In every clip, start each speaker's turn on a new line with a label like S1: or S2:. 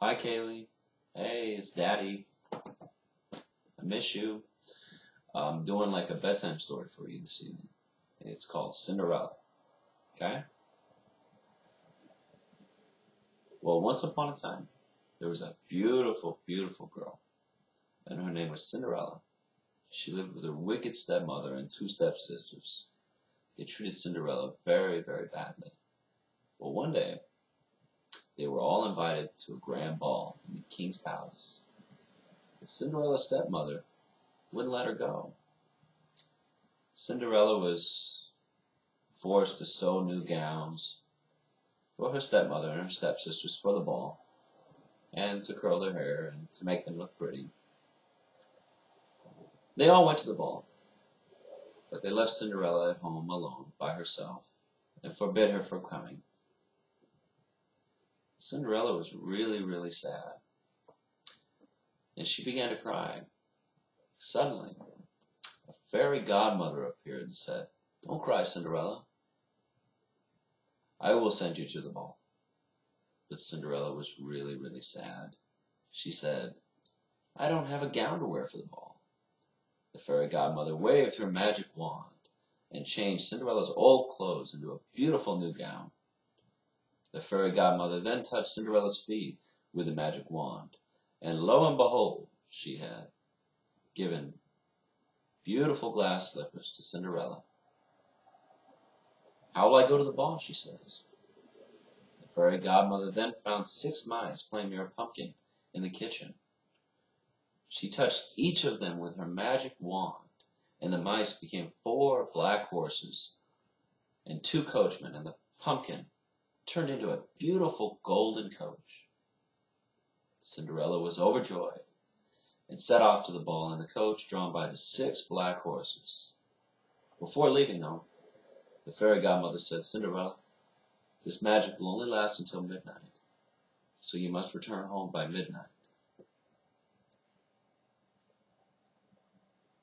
S1: Hi, Kayleigh. Hey, it's Daddy. I miss you. I'm doing like a bedtime story for you this evening. It's called Cinderella. Okay? Well, once upon a time, there was a beautiful, beautiful girl, and her name was Cinderella. She lived with her wicked stepmother and two stepsisters. They treated Cinderella very, very badly. Well, one day, they were all invited to a grand ball in the king's palace. But Cinderella's stepmother wouldn't let her go. Cinderella was forced to sew new gowns for her stepmother and her stepsisters for the ball, and to curl their hair and to make them look pretty. They all went to the ball, but they left Cinderella at home alone by herself and forbid her from coming. Cinderella was really, really sad, and she began to cry. Suddenly, a fairy godmother appeared and said, "Don't cry, Cinderella. I will send you to the ball." But Cinderella was really, really sad. She said, "I don't have a gown to wear for the ball." The fairy godmother waved her magic wand and changed Cinderella's old clothes into a beautiful new gown. The fairy godmother then touched Cinderella's feet with the magic wand, and lo and behold, she had given beautiful glass slippers to Cinderella. "How will I go to the ball?" she says. The fairy godmother then found 6 mice playing near a pumpkin in the kitchen. She touched each of them with her magic wand, and the mice became 4 black horses and 2 coachmen, and the pumpkin turned into a beautiful golden coach. Cinderella was overjoyed and set off to the ball in the coach drawn by the 6 black horses. Before leaving, though, the fairy godmother said, "Cinderella, this magic will only last until midnight, so you must return home by midnight."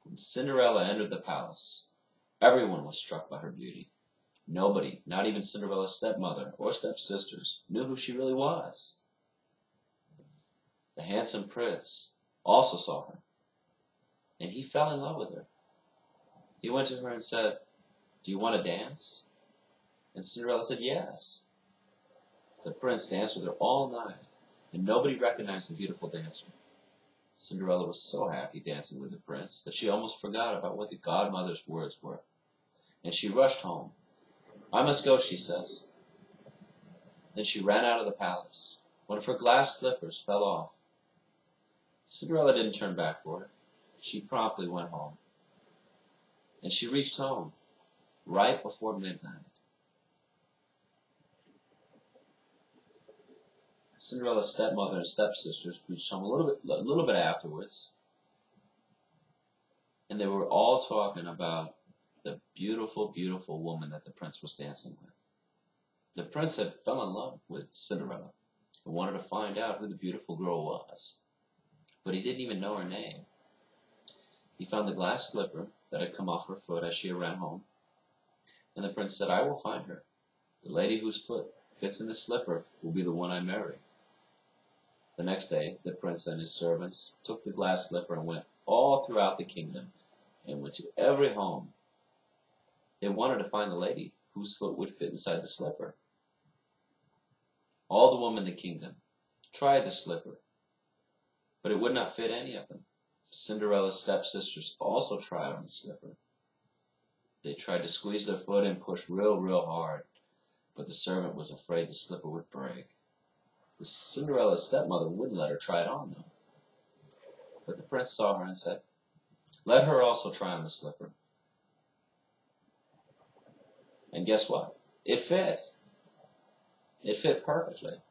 S1: When Cinderella entered the palace, everyone was struck by her beauty. Nobody, not even Cinderella's stepmother or stepsisters, knew who she really was. The handsome prince also saw her, and he fell in love with her. He went to her and said, "Do you want to dance?" And Cinderella said yes. The prince danced with her all night, and nobody recognized the beautiful dancer. Cinderella was so happy dancing with the prince that she almost forgot about what the godmother's words were, and she rushed home. "I must go," she says. Then she ran out of the palace. One of her glass slippers fell off. Cinderella didn't turn back for it. She promptly went home. And she reached home right before midnight. Cinderella's stepmother and stepsisters reached home a little bit afterwards, and they were all talking about the beautiful, beautiful woman that the prince was dancing with. The prince had fell in love with Cinderella and wanted to find out who the beautiful girl was, but he didn't even know her name. He found the glass slipper that had come off her foot as she ran home, and the prince said, "I will find her. The lady whose foot fits in the slipper will be the one I marry." The next day, the prince and his servants took the glass slipper and went all throughout the kingdom and went to every home. They wanted to find the lady whose foot would fit inside the slipper. All the women in the kingdom tried the slipper, but it would not fit any of them. Cinderella's stepsisters also tried on the slipper. They tried to squeeze their foot and push real, real hard, but the servant was afraid the slipper would break. Cinderella's stepmother wouldn't let her try it on, though. But the prince saw her and said, "Let her also try on the slipper." And guess what? It fit. It fit perfectly.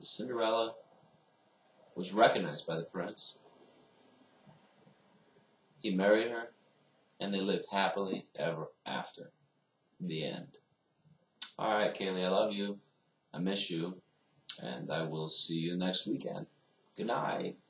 S1: Cinderella was recognized by the prince. He married her, and they lived happily ever after. The end. All right, Kayleigh, I love you. I miss you. And I will see you next weekend. Good night.